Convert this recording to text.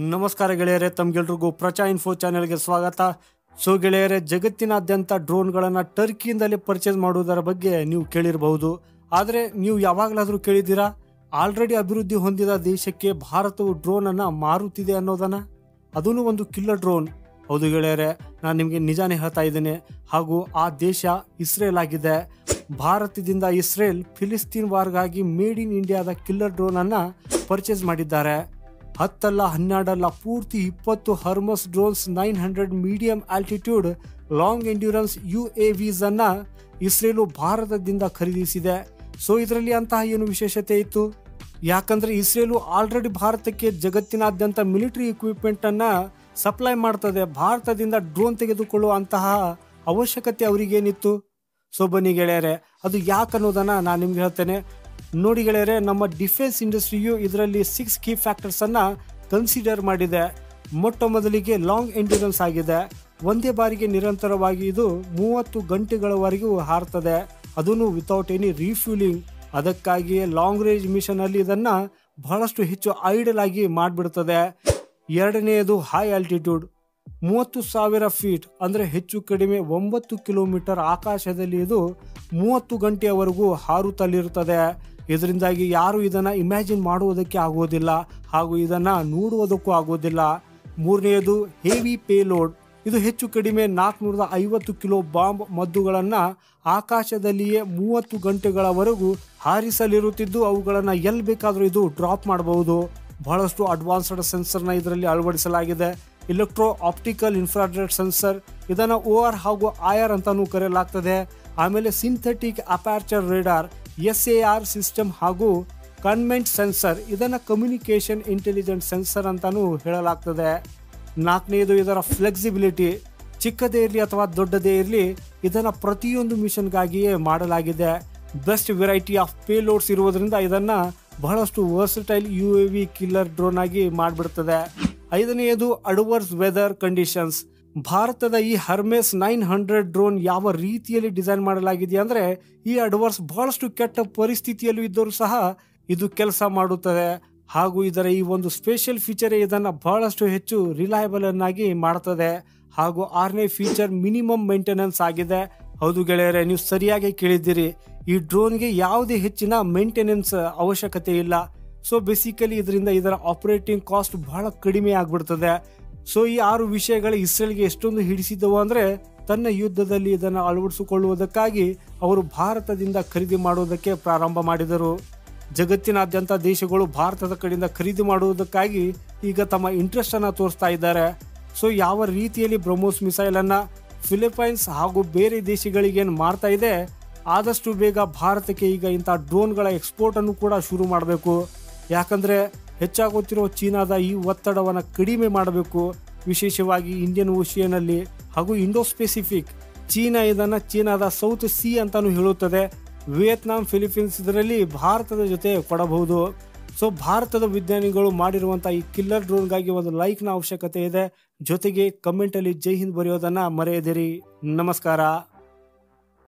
ನಮಸ್ಕಾರ ಗೆಳೆಯರೇ, ತಮ್ಗೆಲ್ರಿಗೂ ಪ್ರಚಾ ಇನ್ಫೋ ಚಾನೆಲ್ಗೆ ಸ್ವಾಗತ. ಸೊ ಗೆಳೆಯರೇ, ಜಗತ್ತಿನಾದ್ಯಂತ ಡ್ರೋನ್ಗಳನ್ನು ಟರ್ಕಿಯಿಂದಲೇ ಪರ್ಚೇಸ್ ಮಾಡುವುದರ ಬಗ್ಗೆ ನೀವು ಕೇಳಿರಬಹುದು. ಆದರೆ ನೀವು ಯಾವಾಗಲಾದರೂ ಕೇಳಿದ್ದೀರಾ ಆಲ್ರೆಡಿ ಅಭಿವೃದ್ಧಿ ಹೊಂದಿದ ದೇಶಕ್ಕೆ ಭಾರತವು ಡ್ರೋನನ್ನು ಮಾರುತ್ತಿದೆ ಅನ್ನೋದನ್ನ? ಅದೂ ಒಂದು ಕಿಲ್ಲರ್ ಡ್ರೋನ್. ಹೌದು ಗೆಳೆಯರೇ, ನಾನು ನಿಮಗೆ ನಿಜಾನೇ ಹೇಳ್ತಾ ಇದ್ದೇನೆ. ಹಾಗೂ ಆ ದೇಶ ಇಸ್ರೇಲ್ ಆಗಿದೆ. ಭಾರತದಿಂದ ಇಸ್ರೇಲ್ ಫಿಲಿಸ್ತೀನ್ ವಾರ್ಗಾಗಿ ಮೇಡ್ ಇನ್ ಇಂಡಿಯಾದ ಕಿಲ್ಲರ್ ಡ್ರೋನನ್ನು ಪರ್ಚೇಸ್ ಮಾಡಿದ್ದಾರೆ. 10 ಅಲ್ಲ 12 ಅಲ್ಲ, ಪೂರ್ತಿ 20 Hermes drones 900 medium altitude long endurance UAVs ಅನ್ನ ಇಸ್ರೇಲು ಭಾರತದಿಂದ ಖರೀದಿಸಿದೆ. ಸೊ ಇದರಲ್ಲಿ ಅಂತಹ ಏನು ವಿಶೇಷತೆ ಇತ್ತು? ಯಾಕಂದ್ರೆ ಇಸ್ರೇಲು ಆಲ್ರೆಡಿ ಭಾರತಕ್ಕೆ ಜಗತ್ತಿನಾದ್ಯಂತ ಮಿಲಿಟರಿ ಇಕ್ವಿಪ್ಮೆಂಟ್ ಅನ್ನ ಸಪ್ಲೈ ಮಾಡ್ತದೆ. ಭಾರತದಿಂದ ಡ್ರೋನ್ ತೆಗೆದುಕೊಳ್ಳುವಂತಹ ಅವಶ್ಯಕತೆ ಅವರಿಗೇನಿತ್ತು? ಸೊ ಬನ್ನಿ ಗೆಳೆಯರೆ, ಅದು ಯಾಕೆ ಅನ್ನೋದನ್ನ ನಾನು ನಿಮ್ಗೆ ಹೇಳ್ತೇನೆ. ನೋಡಿ ಗೆಳೆಯರೆ, ನಮ್ಮ ಡಿಫೆನ್ಸ್ ಇಂಡಸ್ಟ್ರಿಯು ಇದರಲ್ಲಿ 6 ಕೀ ಫ್ಯಾಕ್ಟರ್ಸ್ ಅನ್ನ ಕನ್ಸಿಡರ್ ಮಾಡಿದೆ. ಮೊಟ್ಟ ಮೊದಲಿಗೆ ಲಾಂಗ್ ಎಂಡ್ಯೂರೆನ್ಸ್ ಆಗಿದೆ. ಒಂದೇ ಬಾರಿಗೆ ನಿರಂತರವಾಗಿ ಇದು 30 ಗಂಟೆಗಳವರೆಗೂ ಹಾರ್ತದೆ, ಅದನ್ನು ವಿತೌಟ್ ಎನಿ ರೀಫ್ಯೂಲಿಂಗ್. ಅದಕ್ಕಾಗಿಯೇ ಲಾಂಗ್ ರೇಂಜ್ ಮಿಷನ್ ಅಲ್ಲಿ ಇದನ್ನ ಬಹಳಷ್ಟು ಹೆಚ್ಚು ಐಡಲ್ ಆಗಿ ಮಾಡಿಬಿಡ್ತದೆ. ಎರಡನೆಯದು ಹೈ ಆಲ್ಟಿಟ್ಯೂಡ್, 30,000 ಫೀಟ್ ಅಂದ್ರೆ ಹೆಚ್ಚು ಕಡಿಮೆ 9 ಕಿಲೋಮೀಟರ್ ಆಕಾಶದಲ್ಲಿ ಇದು 30 ಗಂಟೆಯವರೆಗೂ ಹಾರುತ್ತಲಿರುತ್ತದೆ. ಇದರಿಂದಾಗಿ ಯಾರು ಇದನ್ನ ಇಮ್ಯಾಜಿನ್ ಮಾಡುವುದಕ್ಕೆ ಆಗುವುದಿಲ್ಲ, ಹಾಗೂ ಇದನ್ನ ನೋಡುವುದಕ್ಕೂ ಆಗುವುದಿಲ್ಲ. ಮೂರನೆಯದು ಹೆವಿ ಪೇಲೋಡ್, ಇದು ಹೆಚ್ಚು ಕಡಿಮೆ 450 ಕಿಲೋ ಬಾಂಬ್ ಮದ್ದುಗಳನ್ನ ಆಕಾಶದಲ್ಲಿಯೇ 30 ಗಂಟೆಗಳವರೆಗೂ ಹಾರಿಸಲಿರುತ್ತಿದ್ದು ಅವುಗಳನ್ನ ಎಲ್ಲಿ ಬೇಕಾದರೂ ಇದು ಡ್ರಾಪ್ ಮಾಡಬಹುದು. ಬಹಳಷ್ಟು ಅಡ್ವಾನ್ಸ್ಡ್ ಸೆನ್ಸರ್ನ ಇದರಲ್ಲಿ ಅಳವಡಿಸಲಾಗಿದೆ. ಇಲೆಕ್ಟ್ರೋ ಆಪ್ಟಿಕಲ್ ಇನ್ಫ್ರಾರೆಡ್ ಸೆನ್ಸರ್, ಇದನ್ನ OR ಹಾಗೂ IR ಅಂತಾನೂ ಕರೆಯಲಾಗ್ತದೆ. ಆಮೇಲೆ synthetic aperture radar SAR system ಹಾಗೂ ಕನ್ವೆಂಟ್ ಸೆನ್ಸರ್, ಇದನ್ನ ಕಮ್ಯುನಿಕೇಶನ್ ಇಂಟೆಲಿಜೆಂಟ್ ಸೆನ್ಸರ್ ಅಂತಾನೂ ಹೇಳಲಾಗ್ತದೆ. ನಾಲ್ಕನೆಯದು ಇದರ ಫ್ಲೆಕ್ಸಿಬಿಲಿಟಿ, ಚಿಕ್ಕದೇ ಇರಲಿ ಅಥವಾ ದೊಡ್ಡದೇ ಇರಲಿ ಇದನ್ನ ಪ್ರತಿಯೊಂದು ಮಿಷನ್ಗಾಗಿಯೇ ಮಾಡಲಾಗಿದೆ. ಬೆಸ್ಟ್ ವೆರೈಟಿ ಆಫ್ ಪೇಲೋಡ್ಸ್ ಇರುವುದರಿಂದ ಇದನ್ನ ಬಹಳಷ್ಟು ವರ್ಸಟೈಲ್ UAV ಕಿಲ್ಲರ್ ಡ್ರೋನ್ ಆಗಿ ಮಾಡಿಬಿಡ್ತದೆ. ಐದನೆಯದು ಅಡ್ವರ್ಸ್ ವೆದರ್ ಕಂಡೀಷನ್ಸ್. ಭಾರತದ ಈ ಹರ್ಮೆಸ್ 900 ಡ್ರೋನ್ ಯಾವ ರೀತಿಯಲ್ಲಿ ಡಿಸೈನ್ ಮಾಡಲಾಗಿದೆ ಅಂದ್ರೆ, ಈ ಅಡ್ವರ್ಸ್ ಬಹಳಷ್ಟು ಕೆಟ್ಟ ಪರಿಸ್ಥಿತಿಯಲ್ಲೂ ಇದ್ದರೂ ಸಹ ಇದು ಕೆಲಸ ಮಾಡುತ್ತದೆ. ಹಾಗೂ ಇದರ ಈ ಒಂದು ಸ್ಪೆಷಲ್ ಫೀಚರ್ ಇದನ್ನ ಬಹಳಷ್ಟು ಹೆಚ್ಚು ರಿಲಯಬಲ್ ಅನ್ನಾಗಿ ಮಾಡ್ತದೆ. ಹಾಗೂ 6ನೇ ಫೀಚರ್ ಮಿನಿಮಮ್ ಮೇಂಟೆನೆನ್ಸ್ ಆಗಿದೆ. ಹೌದು ಗೆಳೆಯರೆ, ನೀವು ಸರಿಯಾಗಿ ಕೇಳಿದ್ದೀರಿ. ಈ ಡ್ರೋನ್ಗೆ ಯಾವುದೇ ಹೆಚ್ಚಿನ ಮೇಂಟೆನೆನ್ಸ್ ಅವಶ್ಯಕತೆ ಇಲ್ಲ. ಸೊ ಬೇಸಿಕಲಿ ಇದರಿಂದ ಇದರ ಆಪರೇಟಿಂಗ್ ಕಾಸ್ಟ್ ಬಹಳ ಕಡಿಮೆ ಆಗ್ಬಿಡ್ತದೆ. ಸೊ ಈ 6 ವಿಷಯಗಳು ಇಸ್ರೇಲ್ಗೆ ಎಷ್ಟೊಂದು ಹಿಡಿಸಿದ್ದವು ಅಂದ್ರೆ, ತನ್ನ ಯುದ್ಧದಲ್ಲಿ ಇದನ್ನು ಅಳವಡಿಸಿಕೊಳ್ಳುವುದಕ್ಕಾಗಿ ಅವರು ಭಾರತದಿಂದ ಖರೀದಿ ಮಾಡುವುದಕ್ಕೆ ಪ್ರಾರಂಭ ಮಾಡಿದರು. ಜಗತ್ತಿನಾದ್ಯಂತ ದೇಶಗಳು ಭಾರತದ ಕಡೆಯಿಂದ ಖರೀದಿ ಮಾಡುವುದಕ್ಕಾಗಿ ಈಗ ತಮ್ಮ ಇಂಟ್ರೆಸ್ಟ್ ಅನ್ನ ತೋರಿಸ್ತಾ ಇದ್ದಾರೆ. ಸೊ ಯಾವ ರೀತಿಯಲ್ಲಿ ಬ್ರಹ್ಮೋಸ್ ಮಿಸೈಲ್ ಅನ್ನ ಫಿಲಿಪೈನ್ಸ್ ಹಾಗೂ ಬೇರೆ ದೇಶಗಳಿಗೆ ಮಾಡ್ತಾ ಇದೆ, ಆದಷ್ಟು ಬೇಗ ಭಾರತಕ್ಕೆ ಈಗ ಇಂಥ ಡ್ರೋನ್ಗಳ ಎಕ್ಸ್ಪೋರ್ಟ್ ಅನ್ನು ಕೂಡ ಶುರು ಮಾಡಬೇಕು. ಯಾಕಂದ್ರೆ ಹೆಚ್ಚಾಗುತ್ತಿರುವ ಚೀನಾದ ಈ ಒತ್ತಡವನ್ನು ಕಡಿಮೆ ಮಾಡಬೇಕು. ವಿಶೇಷವಾಗಿ ಇಂಡಿಯನ್ ಓಷಿಯನ್ ಅಲ್ಲಿ ಹಾಗೂ ಇಂಡೋ ಸ್ಪೆಸಿಫಿಕ್. ಚೀನಾದ ಸೌತ್ ಸಿ ಅಂತಾನು ಹೇಳುತ್ತದೆ. ವಿಯೆಟ್ನಾಂ, ಫಿಲಿಪೀನ್ಸ್ ಇದರಲ್ಲಿ ಭಾರತದ ಜೊತೆ ಕೊಡಬಹುದು. ಸೊ ಭಾರತದ ವಿಜ್ಞಾನಿಗಳು ಮಾಡಿರುವಂತಹ ಈ ಕಿಲ್ಲರ್ ಡ್ರೋನ್ಗಾಗಿ ಒಂದು ಲೈಕ್ನ ಅವಶ್ಯಕತೆ ಇದೆ. ಜೊತೆಗೆ ಕಮೆಂಟ್ ಅಲ್ಲಿ ಜೈ ಹಿಂದ್ ಬರೆಯೋದನ್ನ ಮರೆಯದಿರಿ. ನಮಸ್ಕಾರ.